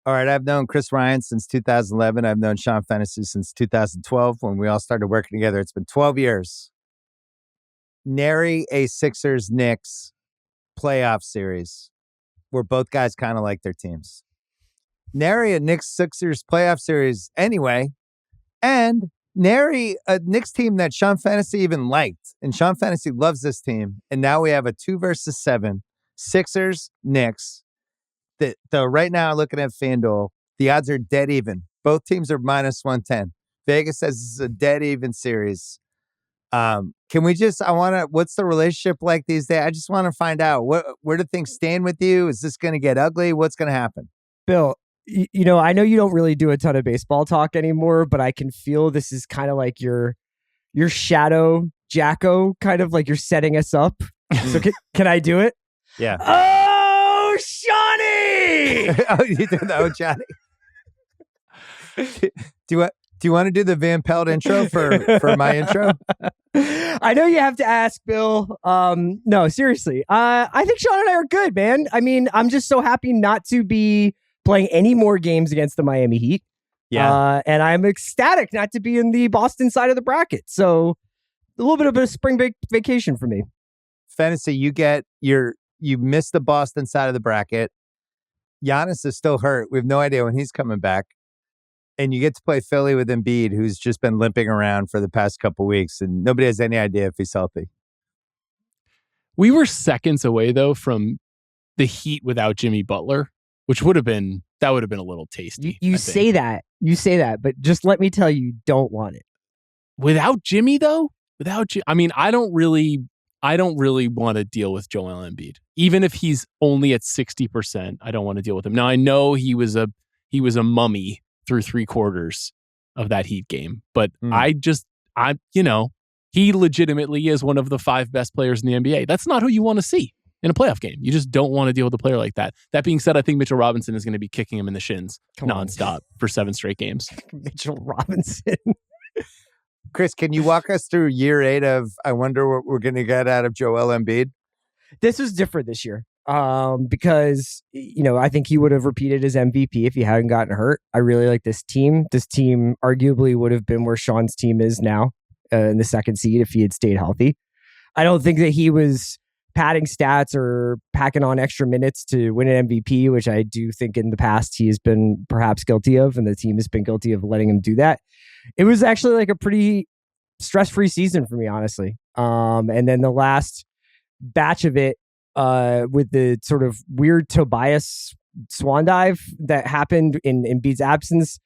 All right, I've known Chris Ryan since 2011. I've known Sean Fennessey since 2012 when we all started working together. It's been 12 years. Nary a Sixers-Knicks playoff series where both guys kind of like their teams. Nary a Knicks-Sixers playoff series anyway. And nary a Knicks team that Sean Fennessey even liked. And Sean Fennessey loves this team. And now we have a 2 versus 7 Sixers-Knicks. The right now, looking at FanDuel, the odds are dead even. Both teams are minus 110. Vegas says this is a dead even series. Can we what's the relationship like these days? I just want to find out where do things stand with you? Is this going to get ugly? What's going to happen? Bill, I know you don't really do a ton of baseball talk anymore, but I can feel this is kind of like your shadow Jacko, kind of like you're setting us up. So can I do it? Yeah. Oh, Shawnee! Oh, you did that, Johnny. Do you want to do the Van Pelt intro for my intro? I know you have to ask, Bill. No, seriously. I think Sean and I are good, man. I mean, I'm just so happy not to be playing any more games against the Miami Heat. Yeah. And I'm ecstatic not to be in the Boston side of the bracket. So a little bit of a spring vacation for me. Fennessey, you missed the Boston side of the bracket. Giannis is still hurt. We have no idea when he's coming back. And you get to play Philly with Embiid, who's just been limping around for the past couple weeks, and nobody has any idea if he's healthy. We were seconds away, though, from the Heat without Jimmy Butler, which would have been a little tasty. You say that, but just let me tell you, you don't want it. Without Jimmy, though? I mean, I don't really want to deal with Joel Embiid. Even if he's only at 60%, I don't want to deal with him. Now, I know he was a mummy through 3/4 of that Heat game, but he legitimately is one of the 5 best players in the NBA. That's not who you want to see in a playoff game. You just don't want to deal with a player like that. That being said, I think Mitchell Robinson is going to be kicking him in the shins nonstop for 7 straight games. Mitchell Robinson. Chris, can you walk us through year 8 of I wonder what we're going to get out of Joel Embiid? This was different this year because, I think he would have repeated his MVP if he hadn't gotten hurt. I really like this team. This team arguably would have been where Sean's team is now in the 2nd seed if he had stayed healthy. I don't think that he was padding stats or packing on extra minutes to win an MVP, which I do think in the past he has been perhaps guilty of, and the team has been guilty of letting him do that. It was actually like a pretty stress-free season for me, honestly. And then the last batch of it with the sort of weird Tobias swan dive that happened in Embiid's absence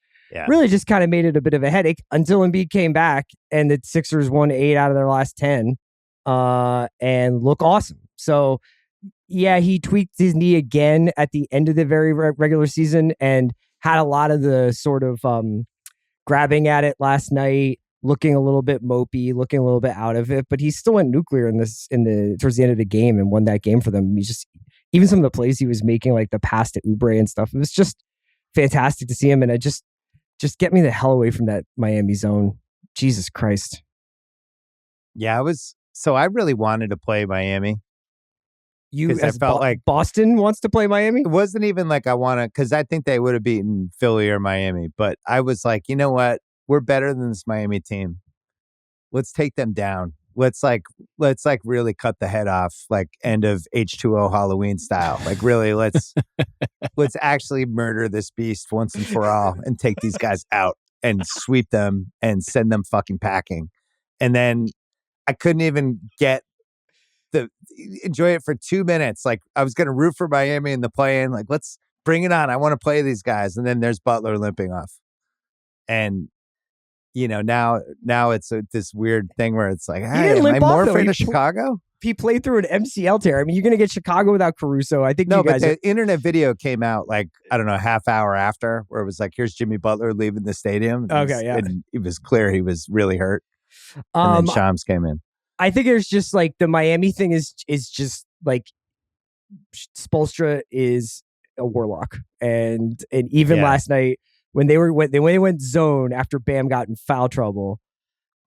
really just kind of made it a bit of a headache until Embiid came back and the Sixers won 8 out of their last 10 and look awesome. So yeah, he tweaked his knee again at the end of the very regular season and had a lot of the sort of grabbing at it last night, looking a little bit mopey, looking a little bit out of it, but he still went nuclear towards the end of the game and won that game for them. Even some of the plays he was making, like the pass to Oubre and stuff, it was just fantastic to see him. And it just get me the hell away from that Miami zone. Jesus Christ. Yeah, I really wanted to play Miami. I felt like Boston wants to play Miami? It wasn't even like I want to, because I think they would have beaten Philly or Miami. But I was like, you know what? We're better than this Miami team. Let's take them down. Let's really cut the head off, like end of H2O Halloween style. Like really, let's actually murder this beast once and for all and take these guys out and sweep them and send them fucking packing. And then I couldn't even enjoy it for 2 minutes. Like I was going to root for Miami in the play-in. Like, let's bring it on. I want to play these guys. And then there's Butler limping off. And now it's this weird thing where it's like, hey, am I more afraid of Chicago? He played through an MCL tear. I mean, you're going to get Chicago without Caruso. I think but the internet video came out like, I don't know, half hour after, where it was like, here's Jimmy Butler leaving the stadium. And it was clear he was really hurt. And then Shams came in. I think there's just like the Miami thing is just like Spoelstra is a warlock. And even last night, when they went zone after Bam got in foul trouble,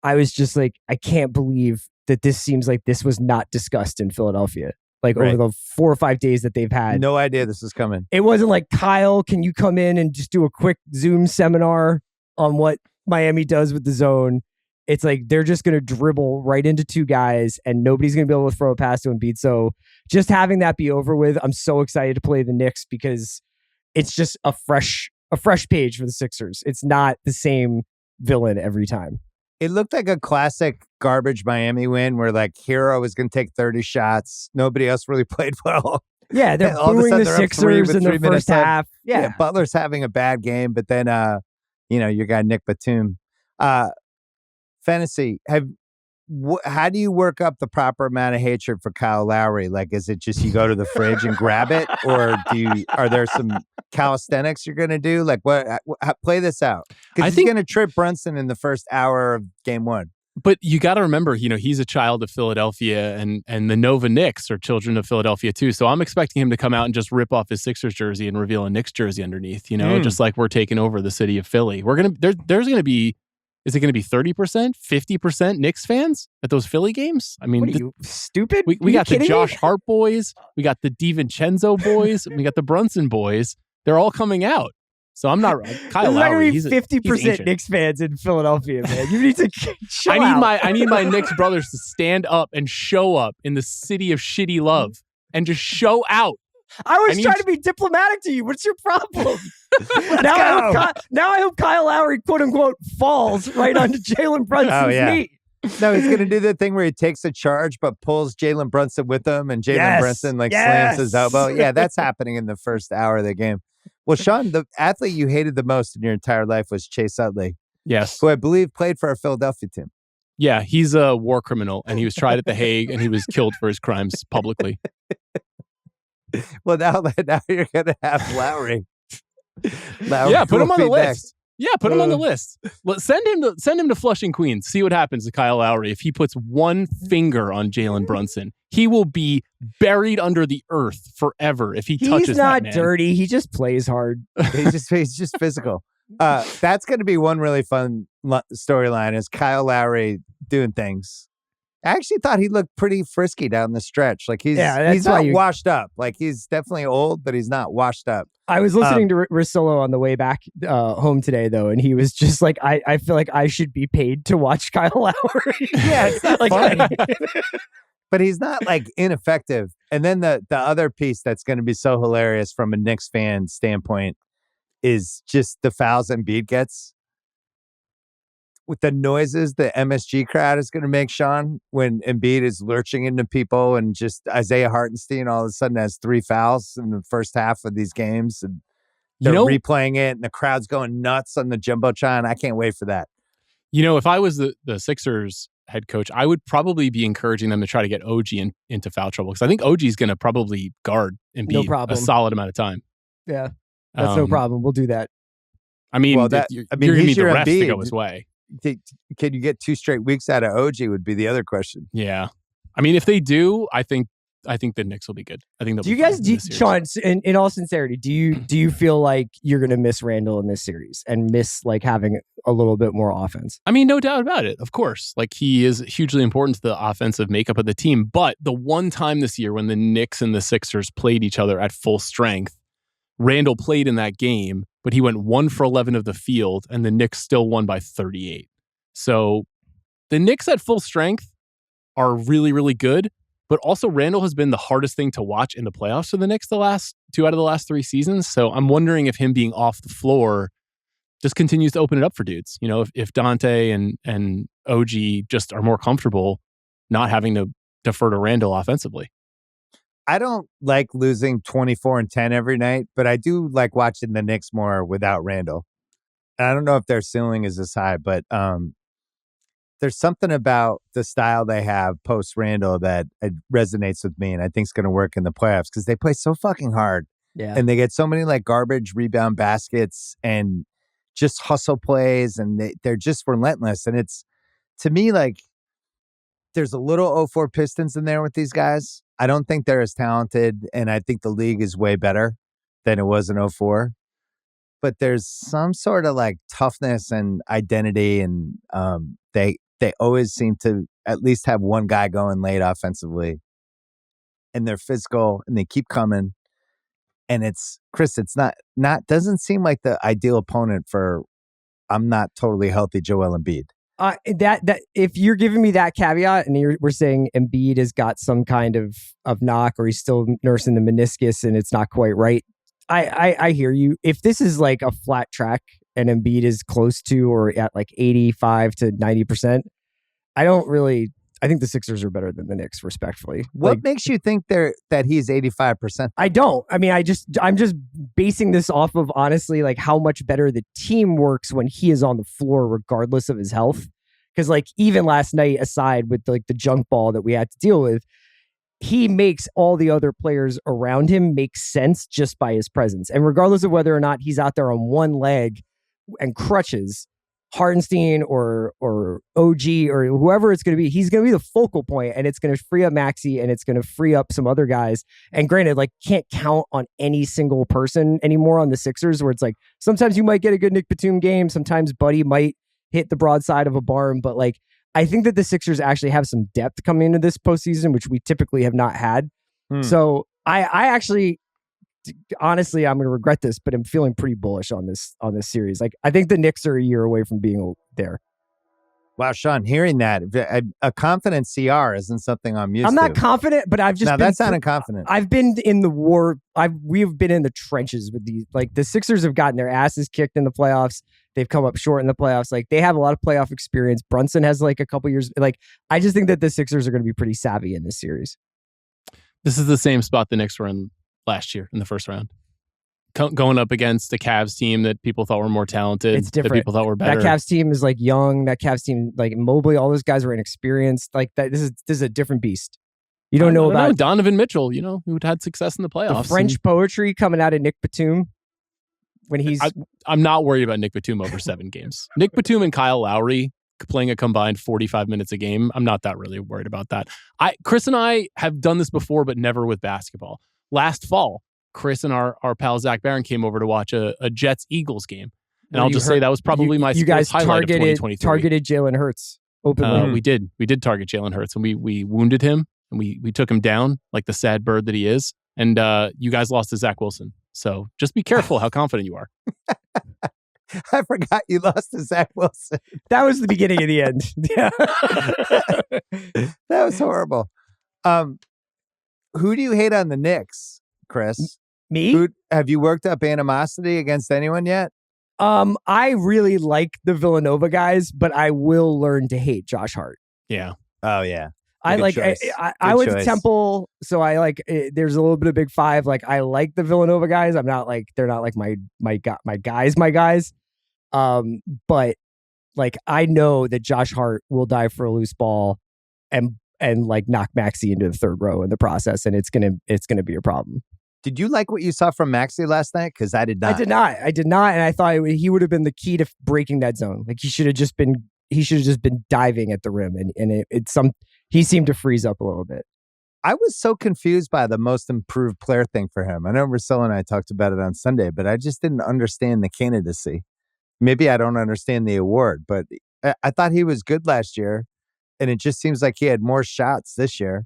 I was just like, I can't believe that this seems like this was not discussed in Philadelphia. like over the 4 or 5 days that they've had. No idea this is coming. It wasn't like, Kyle, can you come in and just do a quick Zoom seminar on what Miami does with the zone? It's like they're just going to dribble right into 2 guys and nobody's going to be able to throw a pass to Embiid. So just having that be over with, I'm so excited to play the Knicks because it's just a fresh page for the Sixers. It's not the same villain every time. It looked like a classic garbage Miami win where like Hero was going to take 30 shots. Nobody else really played well. Yeah, they're booing the Sixers in the first half. Yeah, Butler's having a bad game, but then, your guy Nick Batum. Fennessey, how do you work up the proper amount of hatred for Kyle Lowry? Like, is it just you go to the fridge and grab it, or are there some calisthenics you're going to do? Like, play this out because he's going to trip Brunson in the first hour of game 1. But you got to remember, he's a child of Philadelphia, and the Nova Knicks are children of Philadelphia too. So I'm expecting him to come out and just rip off his Sixers jersey and reveal a Knicks jersey underneath. Just like we're taking over the city of Philly. There's going to be. Is it going to be 30%, 50% Knicks fans at those Philly games? I mean, what are you, stupid? We got the Josh Hart boys. We got the DiVincenzo boys. We got the Brunson boys. They're all coming out. So I'm not Kyle Lowry. There's not going to be 50% Knicks fans in Philadelphia, man. You need to chill out. I need my Knicks brothers to stand up and show up in the city of shitty love and just show out. I was trying to be diplomatic to you. What's your problem? now I hope Kyle Lowry, quote unquote, falls right onto Jalen Brunson's knee. No, he's going to do the thing where he takes a charge but pulls Jalen Brunson with him, and Jalen Brunson slams his elbow. Yeah, that's happening in the first hour of the game. Well, Sean, the athlete you hated the most in your entire life was Chase Utley. Yes. Who I believe played for our Philadelphia team. Yeah, he's a war criminal, and he was tried at The Hague, and he was killed for his crimes publicly. Well, now you're going to have Lowry. Yeah, put him on the list. Yeah, put him on the list. Send him to Flushing, Queens. See what happens to Kyle Lowry. If he puts one finger on Jalen Brunson, he will be buried under the earth forever if he touches He's that not man. dirty. He just plays hard. He's just physical. That's going to be one really fun storyline is Kyle Lowry doing things. I actually thought he looked pretty frisky down the stretch. Like he's not washed up. Like he's definitely old, but he's not washed up. I was listening to Russillo on the way back home today, though, and he was just like, I feel like I should be paid to watch Kyle Lowry. Yeah, it's not like funny. But he's not like ineffective. And then the other piece that's going to be so hilarious from a Knicks fan standpoint is just the fouls Embiid gets. With the noises the MSG crowd is going to make, Sean, when Embiid is lurching into people and just Isaiah Hartenstein all of a sudden has 3 fouls in the first half of these games and they're replaying it and the crowd's going nuts on the Jumbotron. I can't wait for that. If I was the Sixers head coach, I would probably be encouraging them to try to get OG into foul trouble because I think OG is going to probably guard Embiid a solid amount of time. Yeah, that's no problem. We'll do that. I mean, you're going to need the refs to go his way. Can you get 2 straight weeks out of OG would be the other question. Yeah. I mean, if they do, I think the Knicks will be good. I think they'll be good. Sean, in all sincerity, do you feel like you're going to miss Randle in this series and miss like having a little bit more offense? I mean, no doubt about it. Of course. Like he is hugely important to the offensive makeup of the team. But the one time this year when the Knicks and the Sixers played each other at full strength, Randle played in that game, but he went 1 for 11 of the field, and the Knicks still won by 38. So the Knicks at full strength are really, really good, but also Randle has been the hardest thing to watch in the playoffs for the Knicks the last 2 out of the last 3 seasons. So I'm wondering if him being off the floor just continues to open it up for dudes. If Dante and OG just are more comfortable not having to defer to Randle offensively. I don't like losing 24-10 every night, but I do like watching the Knicks more without Randle. And I don't know if their ceiling is this high, but there's something about the style they have post Randle that it resonates with me and I think it's going to work in the playoffs because they play so fucking hard. Yeah. And they get so many like garbage rebound baskets and just hustle plays and they're just relentless. And it's, to me, like there's a little 04 Pistons in there with these guys. I don't think they're as talented, and I think the league is way better than it was in 04. But there's some sort of like toughness and identity, and they always seem to at least have one guy going late offensively. and they're physical and they keep coming. And it's Chris, it's not doesn't seem like the ideal opponent for I'm not totally healthy Joel Embiid. That if you're giving me that caveat and we're saying Embiid has got some kind of knock or he's still nursing the meniscus and it's not quite right, I hear you. If this is like a flat track and Embiid is close to or at like 85 to 90%, I think the Sixers are better than the Knicks, respectfully. What makes you think that he's 85%? I don't. I mean, I'm just basing this off of honestly, like how much better the team works when he is on the floor, regardless of his health. Because like even last night, aside with like the junk ball that we had to deal with, he makes all the other players around him make sense just by his presence. And regardless of whether or not he's out there on one leg and crutches, Hartenstein or OG or whoever it's going to be, he's going to be the focal point, and it's going to free up Maxey and it's going to free up some other guys. And granted, like can't count on any single person anymore on the Sixers, where it's like sometimes you might get a good Nick Batum game, sometimes Buddy might hit the broadside of a barn, but like I think that the Sixers actually have some depth coming into this postseason, which we typically have not had. So I actually, honestly, I'm going to regret this, but I'm feeling pretty bullish on this series. Like I think the Knicks are a year away from being there. Wow, Sean, hearing that, a confident CR isn't something I'm used to. I'm not confident, but I've just now that sounded confident. I've been in the war. We've been in the trenches with these. Like the Sixers have gotten their asses kicked in the playoffs. They've come up short in the playoffs. Like they have a lot of playoff experience. Brunson has like a couple years. Like I just think that the Sixers are going to be pretty savvy in this series. This is the same spot the Knicks were in last year in the first round. Going up against a Cavs team that people thought were more talented. It's different. That people thought were better. That Cavs team is like young. That Cavs team, like Mobley, all those guys were inexperienced. Like that. This is a different beast. You don't know about Donovan Mitchell, who had success in the playoffs. The French poetry coming out of Nick Batum. When he's, I'm not worried about Nick Batum over 7 games. Nick Batum and Kyle Lowry playing a combined 45 minutes a game. I'm not that really worried about that. Chris and I have done this before, but never with basketball. Last fall, Chris and our pal Zach Barron came over to watch a Jets-Eagles game. And I'll just say that was probably my sports highlight of 2023. Targeted Jalen Hurts openly. We did target Jalen Hurts, and we wounded him, and we took him down like the sad bird that he is. And you guys lost to Zach Wilson. So just be careful how confident you are. I forgot you lost to Zach Wilson. That was the beginning of the end. Yeah. That was horrible. Who do you hate on the Knicks, Chris? Me? Have you worked up animosity against anyone yet? I really like the Villanova guys, but I will learn to hate Josh Hart. Yeah. Oh, yeah. I went to Temple, so I like. There's a little bit of Big Five. Like I like the Villanova guys. They're not like my guys. But like I know that Josh Hart will die for a loose ball, and like knock Maxey into the third row in the process, and it's gonna be a problem. Did you like what you saw from Maxey last night? Because I did not. I did not, and I thought he would have been the key to breaking that zone. Like he should have just been diving at the rim, and he seemed to freeze up a little bit. I was so confused by the most improved player thing for him. I know Marcelo and I talked about it on Sunday, but I just didn't understand the candidacy. Maybe I don't understand the award, but I thought he was good last year, and it just seems like he had more shots this year.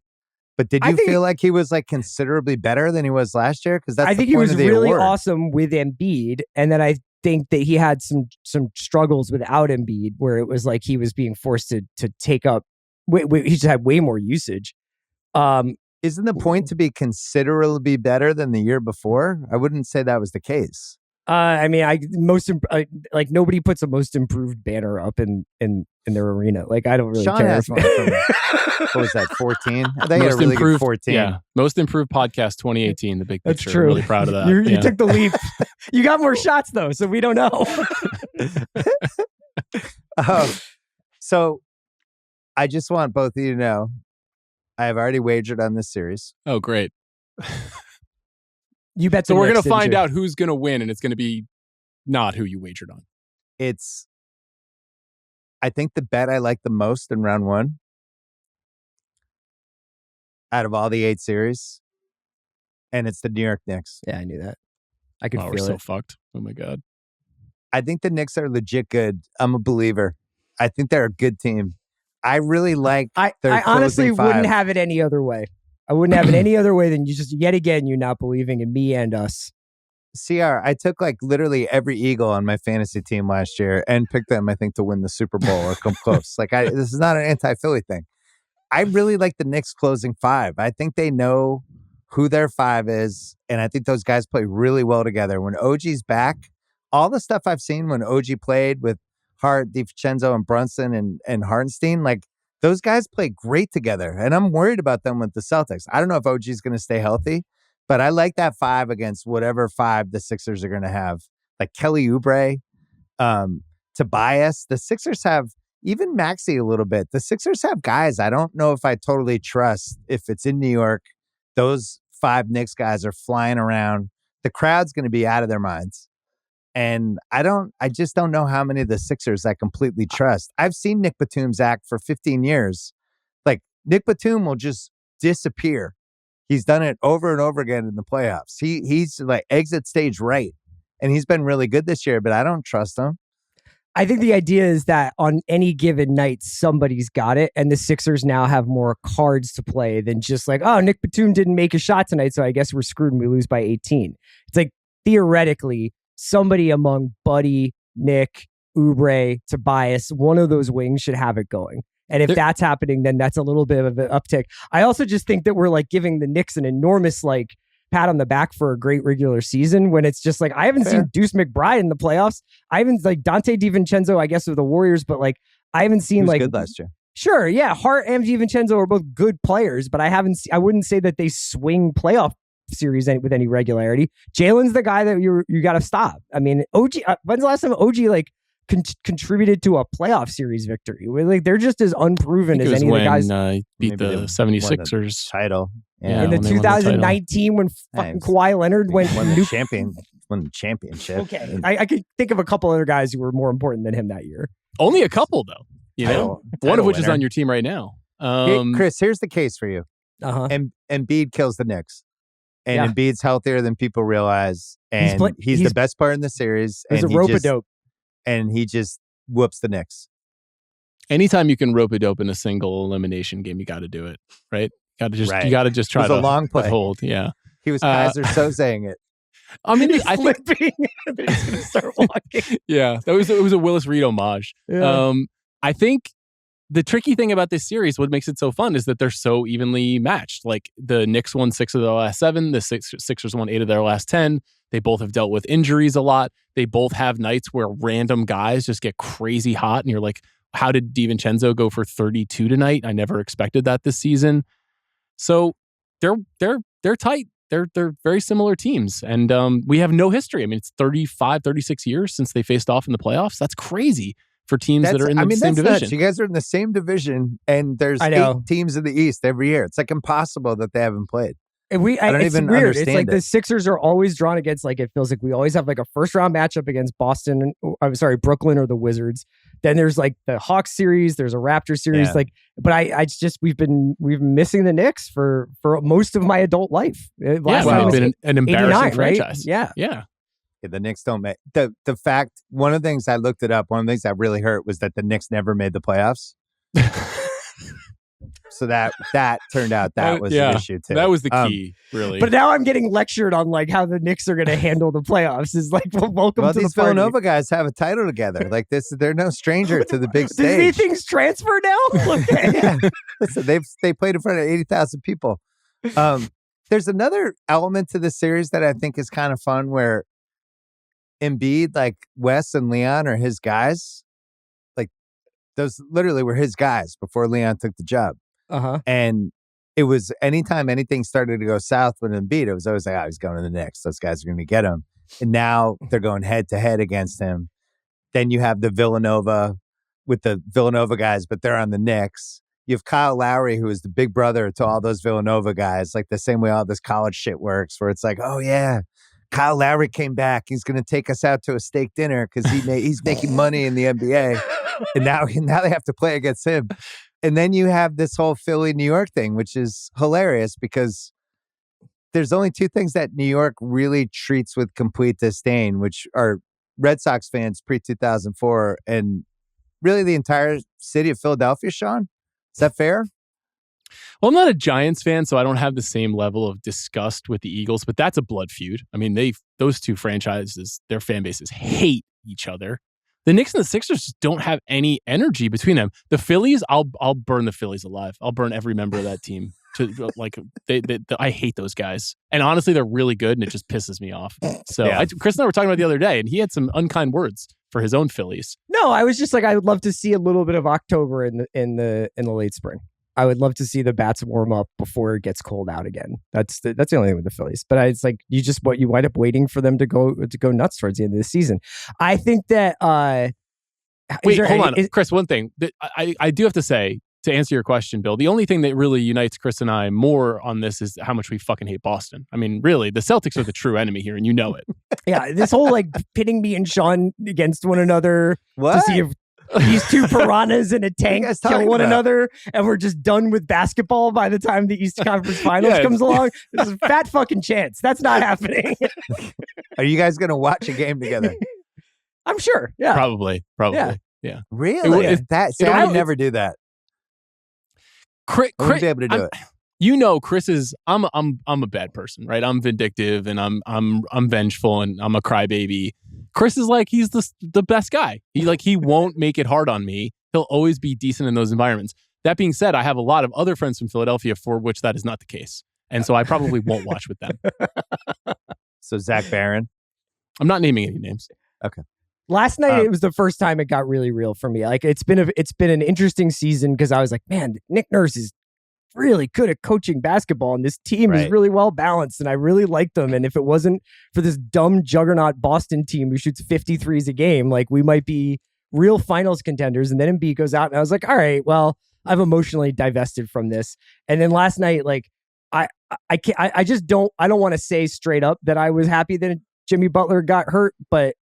But did you feel like he was like considerably better than he was last year? Because I think he was really awesome with Embiid, and then I think that he had some struggles without Embiid, where it was like he was being forced to take up. He just had way more usage. Isn't the point to be considerably better than the year before? I wouldn't say that was the case. I mean, like nobody puts a most improved banner up in their arena. Like I don't really Sean care. Has one from, what was that? 14? I think most really improved 14. Yeah, most improved podcast 2018. The big picture. That's true. I'm really proud of that. You took the leap. You got more shots though, so we don't know. So I just want both of you to know I have already wagered on this series. Oh, great. You bet. So we're going to find out who's going to win, and it's going to be not who you wagered on. I think the bet I like the most in round 1 out of all the 8 series, and it's the New York Knicks. Yeah, I knew that. I could feel we're it. so fucked. Oh my God. I think the Knicks are legit good. I'm a believer. I think they're a good team. I really like their I honestly closing five. wouldn't have it any other way. I wouldn't have it any other way than you just yet again you not believing in me and us. CR, I took like literally every Eagle on my fantasy team last year and picked them, I think, to win the Super Bowl or come close. This is not an anti-Philly thing. I really like the Knicks closing 5. I think they know who their 5 is, and I think those guys play really well together. When OG's back, all the stuff I've seen when OG played with Hart, DiVincenzo, and Brunson and Hartenstein, like those guys play great together, and I'm worried about them with the Celtics. I don't know if OG's going to stay healthy, but I like that 5 against whatever 5 the Sixers are going to have. Like Kelly Oubre, Tobias. The Sixers have, even Maxey a little bit. The Sixers have guys I don't know if I totally trust if it's in New York. Those 5 Knicks guys are flying around. The crowd's going to be out of their minds. And I just don't know how many of the Sixers I completely trust. I've seen Nick Batum's act for 15 years. Like Nick Batum will just disappear. He's done it over and over again in the playoffs. He's like exit stage right. And he's been really good this year, but I don't trust him. I think the idea is that on any given night, somebody's got it. And the Sixers now have more cards to play than just like, oh, Nick Batum didn't make a shot tonight, so I guess we're screwed and we lose by 18. It's like theoretically, somebody among Buddy, Nick, Oubre, Tobias, one of those wings should have it going. And if that's happening, then that's a little bit of an uptick. I also just think that we're like giving the Knicks an enormous like pat on the back for a great regular season when it's just like, I haven't seen Deuce McBride in the playoffs. I haven't like Dante DiVincenzo, I guess, with the Warriors, but like I haven't seen like good last year. Sure. Yeah. Hart and DiVincenzo are both good players, but I wouldn't say that they swing playoff series with any regularity. Jalen's the guy that you got to stop. I mean, OG, when's the last time OG like contributed to a playoff series victory? Like they're just as unproven as any of the guys. Beat the 76ers title. Yeah, in the 2019 when fucking Kawhi Leonard won the championship. Okay, I could think of a couple other guys who were more important than him that year. Only a couple though. You know, one of which is on your team right now. Chris, here's the case for you. Embiid kills the Knicks. And Embiid's healthier than people realize. And he's the best player in the series. He's a rope-a-dope. And he just whoops the Knicks. Anytime you can rope-a-dope in a single elimination game, you got to do it, right? You got to just try to a long play. Hold. Yeah. He was Kaiser Sozeing it. I mean, I think he's going to start walking. Yeah, it was a Willis Reed homage. Yeah. I think the tricky thing about this series, what makes it so fun, is that they're so evenly matched. Like the Knicks won 6 of their last 7. The Sixers won 8 of their last 10. They both have dealt with injuries a lot. They both have nights where random guys just get crazy hot, and you're like, how did DiVincenzo go for 32 tonight? I never expected that this season. So they're tight. They're very similar teams, and we have no history. I mean, it's 35, 36 years since they faced off in the playoffs. That's crazy for teams that are in the same division. Nuts. You guys are in the same division, and there's 8 teams in the East every year. It's like impossible that they haven't played. And I don't even weird. Understand it's like the Sixers are always drawn against, like, it feels like we always have like a first round matchup against Brooklyn or the Wizards. Then there's like the Hawks series, there's a Raptors series. Like, but we've been missing the Knicks for most of my adult life. We've been an embarrassing franchise. Right? Yeah. The Knicks don't make the fact. One of the things I looked it up. One of the things that really hurt was that the Knicks never made the playoffs. So that turned out that was an issue too. That was the key, really. But now I'm getting lectured on like how the Knicks are going to handle the playoffs. Is like, welcome to these the party. Villanova guys have a title together. Like this, they're no stranger to the big stage. Do these things transfer now? Okay. Yeah. Listen, they played in front of 80,000 people. There's another element to this series that I think is kind of fun, where Embiid, like Wes and Leon, are his guys. Like those literally were his guys before Leon took the job. And it was anytime anything started to go south with Embiid, it was always like, he's going to the Knicks. Those guys are going to get him. And now they're going head to head against him. Then you have the Villanova with the Villanova guys, but they're on the Knicks. You have Kyle Lowry, who is the big brother to all those Villanova guys, like the same way all this college shit works, where it's like, oh yeah, Kyle Lowry came back. He's going to take us out to a steak dinner because he's making money in the NBA. And now they have to play against him. And then you have this whole Philly, New York thing, which is hilarious because there's only 2 things that New York really treats with complete disdain, which are Red Sox fans pre-2004 and really the entire city of Philadelphia, Sean. Is that fair? Well, I'm not a Giants fan, so I don't have the same level of disgust with the Eagles, but that's a blood feud. I mean, those two franchises, their fan bases hate each other. The Knicks and the Sixers just don't have any energy between them. The Phillies, I'll burn the Phillies alive. I'll burn every member of that team. I hate those guys. And honestly, they're really good, and it just pisses me off. So Chris and I were talking about the other day, and he had some unkind words for his own Phillies. No, I was just like, I would love to see a little bit of October in the late spring. I would love to see the bats warm up before it gets cold out again. That's the only thing with the Phillies. But it's like you wind up waiting for them to go nuts towards the end of the season. I think that. Wait, hold on, Chris. One thing that I do have to say to answer your question, Bill. The only thing that really unites Chris and I more on this is how much we fucking hate Boston. I mean, really, the Celtics are the true enemy here, and you know it. Yeah, this whole like pitting me and Sean against one another to see if these two piranhas in a tank kill one another, and we're just done with basketball by the time the East Conference Finals comes along. There's a fat fucking chance that's not happening. Are you guys going to watch a game together? I'm sure. Yeah, probably. Yeah. Really? I would never do that. Chris, I wouldn't be able to do it. You know, Chris is. I'm a bad person, right? I'm vindictive and I'm vengeful and I'm a crybaby. Chris is like he's the best guy. He won't make it hard on me. He'll always be decent in those environments. That being said, I have a lot of other friends from Philadelphia for which that is not the case, and so I probably won't watch with them. So Zach Barron. I'm not naming any names. Okay. Last night it was the first time it got really real for me. Like it's been an interesting season because I was like, man, Nick Nurse is really good at coaching basketball, and this team is really well balanced, and I really like them. And if it wasn't for this dumb juggernaut Boston team who shoots 53s a game, like we might be real finals contenders. And then Embiid goes out, and I was like, all right, well, I've emotionally divested from this. And then last night, like I don't want to say straight up that I was happy that Jimmy Butler got hurt, but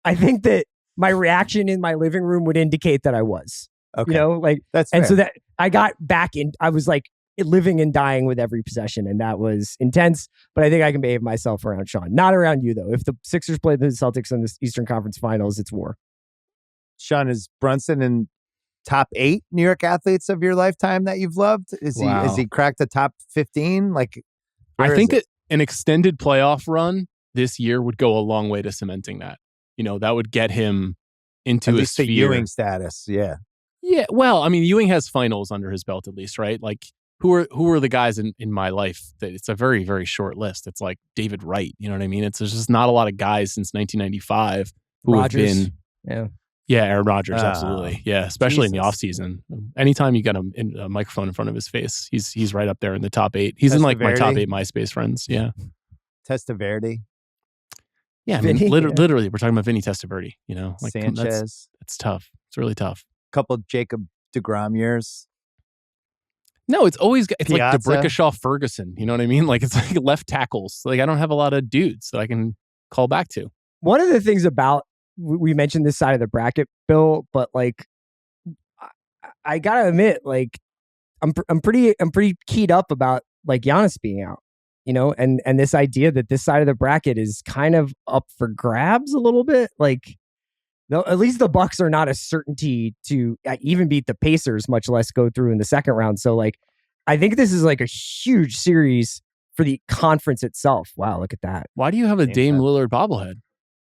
I think that my reaction in my living room would indicate that I was. Okay. You know, like that's and fair. so that I got back in. I was like living and dying with every possession, and that was intense. But I think I can behave myself around Sean, not around you though. If the Sixers play the Celtics in the Eastern Conference Finals, it's war. Sean, is Brunson in top 8 New York athletes of your lifetime that you've loved? Is he cracked the top 15? Like, I think an extended playoff run this year would go a long way to cementing that. You know, that would get him into a sphere. Ewing status, yeah. Yeah, well, I mean, Ewing has finals under his belt at least, right? Like, who are the guys in my life that it's a very, very short list. It's like David Wright, you know what I mean? There's just not a lot of guys since 1995 who Rodgers. have been... Yeah, Aaron Rodgers, absolutely. Yeah, especially in the offseason. Anytime you get a microphone in front of his face, he's right up there in the top 8. He's in like my top 8 MySpace friends, yeah. Testaverde. Yeah, I mean, literally, we're talking about Vinny Testaverde, you know? Like, Sanchez. It's tough. It's really tough. Couple Jacob DeGrom years. No, it's like Piazza. DeBrickashaw Ferguson, you know what I mean? Like, it's like left tackles. Like, I don't have a lot of dudes that I can call back to. One of the things about, we mentioned this side of the bracket, Bill, but like, I gotta admit, like, I'm pretty keyed up about like Giannis being out. You know, and this idea that this side of the bracket is kind of up for grabs a little bit. Like, no, at least the Bucks are not a certainty to even beat the Pacers, much less go through in the second round. So, like, I think this is like a huge series for the conference itself. Wow, look at that. Why do you have a Dame Lillard bobblehead?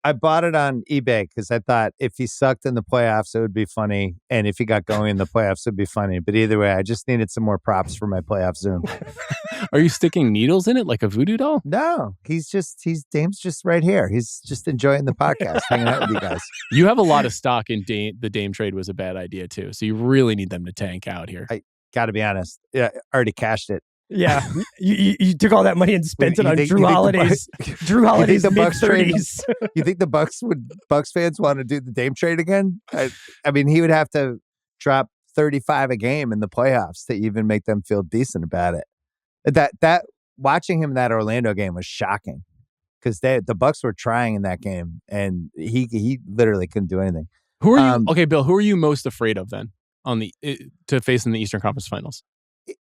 I bought it on eBay because I thought if he sucked in the playoffs, it would be funny. And if he got going in the playoffs, it would be funny. But either way, I just needed some more props for my playoff Zoom. Are you sticking needles in it like a voodoo doll? No, Dame's just right here. He's just enjoying the podcast, hanging out with you guys. You have a lot of stock in Dame. The Dame trade was a bad idea too. So you really need them to tank out here. I got to be honest. Yeah, already cashed it. Yeah, you took all that money and spent it on Drew Holiday's mid-30s. You think the Bucks fans want to do the Dame trade again? I mean, he would have to drop 35 a game in the playoffs to even make them feel decent about it. That watching him in that Orlando game was shocking because the Bucks were trying in that game and he literally couldn't do anything. Who are you? Okay, Bill. Who are you most afraid of then to face in the Eastern Conference Finals?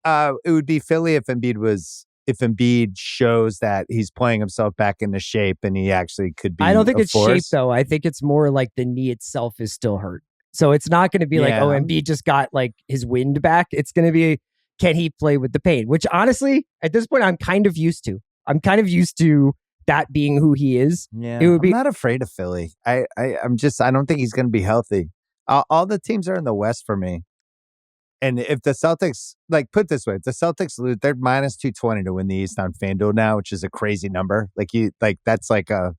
It would be Philly if Embiid shows that he's playing himself back into shape and he actually could be. I don't think it's force. shape though. I think it's more like the knee itself is still hurt. So it's not going to be like, oh, Embiid just got like his wind back. It's going to be can he play with the pain? Which honestly, at this point, I'm kind of used to. I'm kind of used to that being who he is. Yeah, It would be I'm not afraid of Philly. I don't think he's going to be healthy. All the teams are in the West for me. And if the Celtics, like, put it this way, if the Celtics lose, they're minus 220 to win the East on FanDuel now, which is a crazy number. That's like a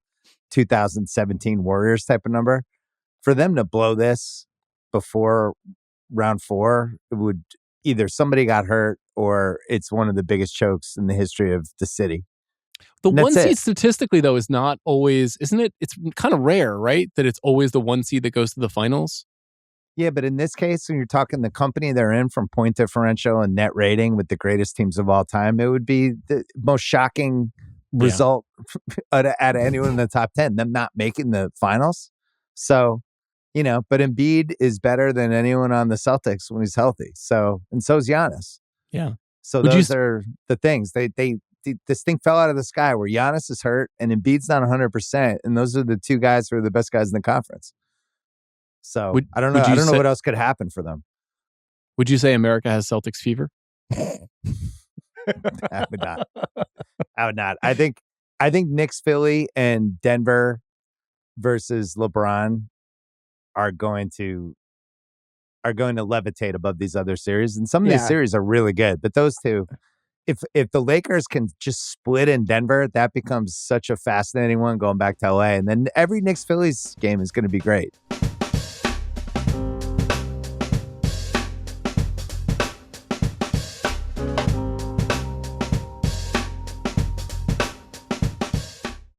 2017 Warriors type of number. For them to blow this before round 4, it would either somebody got hurt or it's one of the biggest chokes in the history of the city. The And one that's seed it. statistically, though, is not always, isn't it? It's kind of rare, right? That it's always the one seed that goes to the finals. Yeah, but in this case, when you're talking the company they're in from point differential and net rating with the greatest teams of all time, it would be the most shocking result out of anyone in the top 10, them not making the finals. So, but Embiid is better than anyone on the Celtics when he's healthy. So, and so is Giannis. Yeah. So those are the things. This thing fell out of the sky where Giannis is hurt and Embiid's not 100%. And those are the two guys who are the best guys in the conference. So I don't know. I don't know what else could happen for them. Would you say America has Celtics fever? I would not. I would not. I think Knicks, Philly, and Denver versus LeBron are going to levitate above these other series. And some of these series are really good. But those two, if the Lakers can just split in Denver, that becomes such a fascinating one going back to LA. And then every Knicks Phillies game is going to be great.